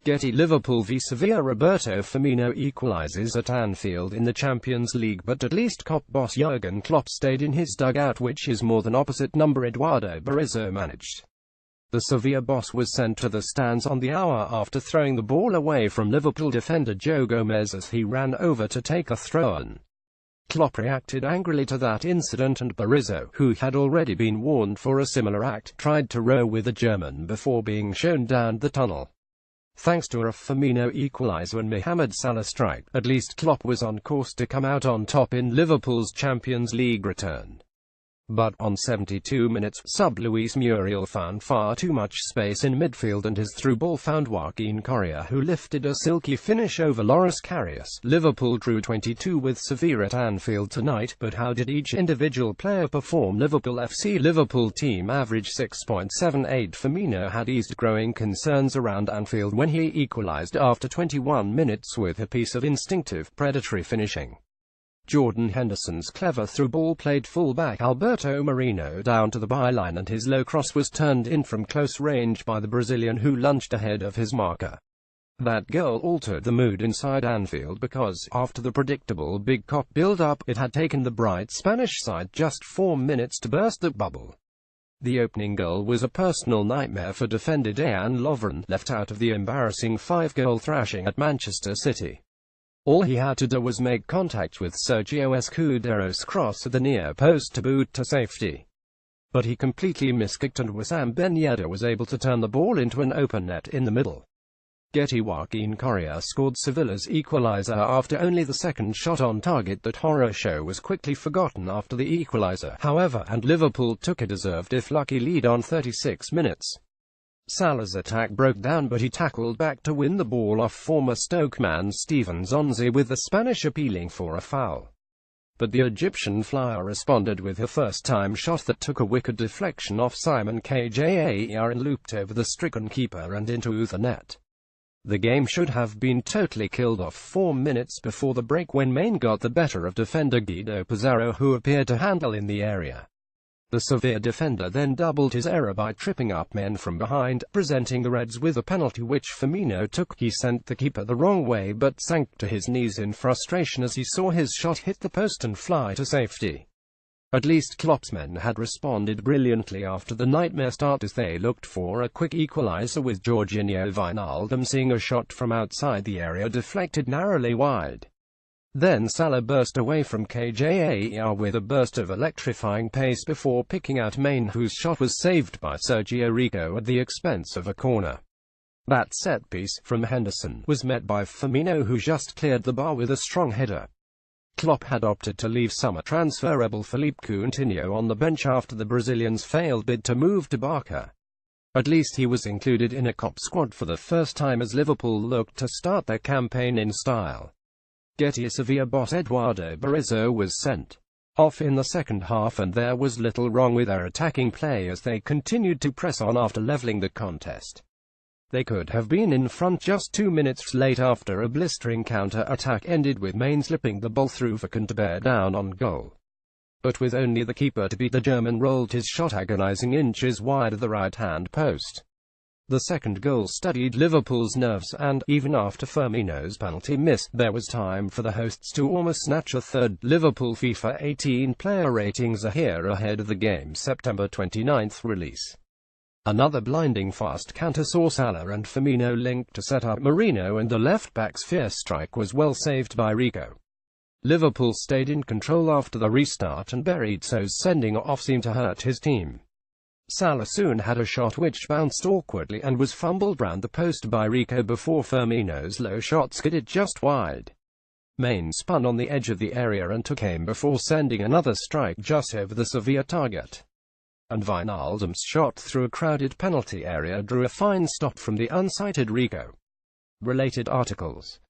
GETTY. Liverpool v Sevilla. Roberto Firmino equalises at Anfield in the Champions League, but at least Kop boss Jurgen Klopp stayed in his dugout, which is more than opposite number Eduardo Berizzo managed. The Sevilla boss was sent to the stands on the hour after throwing the ball away from Liverpool defender Joe Gomez as he ran over to take a throw-in. Klopp reacted angrily to that incident, and Berizzo, who had already been warned for a similar act, tried to row with the German before being shown down the tunnel. Thanks to a Firmino equaliser and Mohamed Salah strike, at least Klopp was on course to come out on top in Liverpool's Champions League return. But on 72 minutes, sub Luis Muriel found far too much space in midfield and his through ball found Joaquin Correa, who lifted a silky finish over Loris Karius. Liverpool drew 22 with Sevilla at Anfield tonight, but how did each individual player perform? Liverpool team average 6.78. Firmino had eased growing concerns around Anfield when he equalised after 21 minutes with a piece of instinctive, predatory finishing. Jordan Henderson's clever through ball played full-back Alberto Moreno down to the byline, and his low cross was turned in from close range by the Brazilian, who lunged ahead of his marker. That goal altered the mood inside Anfield because, after the predictable big Kop build-up, it had taken the bright Spanish side just 4 minutes to burst the bubble. The opening goal was a personal nightmare for defender Dejan Lovren, left out of the embarrassing 5-goal thrashing at Manchester City. All he had to do was make contact with Sergio Escudero's cross at the near post to boot to safety. But he completely miskicked, and Wissam Ben Yedder was able to turn the ball into an open net in the middle. GETTY. Joaquin Correa scored Sevilla's equaliser after only the second shot on target. That horror show was quickly forgotten after the equaliser, however, and Liverpool took a deserved if lucky lead on 36 minutes. Salah's attack broke down, but he tackled back to win the ball off former Stoke man Steven Zonzi, with the Spanish appealing for a foul. But the Egyptian flyer responded with a first-time shot that took a wicked deflection off Simon Kjaer and looped over the stricken keeper and into the net. The game should have been totally killed off 4 minutes before the break when Maine got the better of defender Guido Pizarro, who appeared to handle in the area. The Sevilla defender then doubled his error by tripping up men from behind, presenting the Reds with a penalty which Firmino took. He sent the keeper the wrong way but sank to his knees in frustration as he saw his shot hit the post and fly to safety. At least Klopp's men had responded brilliantly after the nightmare start, as they looked for a quick equaliser, with Georginio Wijnaldum seeing a shot from outside the area deflected narrowly wide. Then Salah burst away from Kjaer with a burst of electrifying pace before picking out Maine, whose shot was saved by Sergio Rico at the expense of a corner. That set piece, from Henderson, was met by Firmino, who just cleared the bar with a strong header. Klopp had opted to leave summer transferable Philippe Coutinho on the bench after the Brazilian's failed bid to move to Barca. At least he was included in a Kop squad for the first time as Liverpool looked to start their campaign in style. GETTY. Sevilla boss Eduardo Berizzo was sent off in the second half, and there was little wrong with their attacking play as they continued to press on after levelling the contest. They could have been in front just 2 minutes late after a blistering counter-attack ended with Maine slipping the ball through for Can to bear down on goal. But with only the keeper to beat, the German rolled his shot agonizing inches wide of the right-hand post. The second goal steadied Liverpool's nerves, and, even after Firmino's penalty miss, there was time for the hosts to almost snatch a third. Liverpool FIFA 18 player ratings are here ahead of the game's September 29 release. Another blinding fast counter saw Salah and Firmino linked to set up Moreno, and the left-back's fierce strike was well saved by Rico. Liverpool stayed in control after the restart, and Berizzo's sending off seemed to hurt his team. Salah soon had a shot which bounced awkwardly and was fumbled round the post by Rico before Firmino's low shot skidded just wide. Maine spun on the edge of the area and took aim before sending another strike just over the Sevilla target. And Wijnaldum's shot through a crowded penalty area drew a fine stop from the unsighted Rico. Related articles.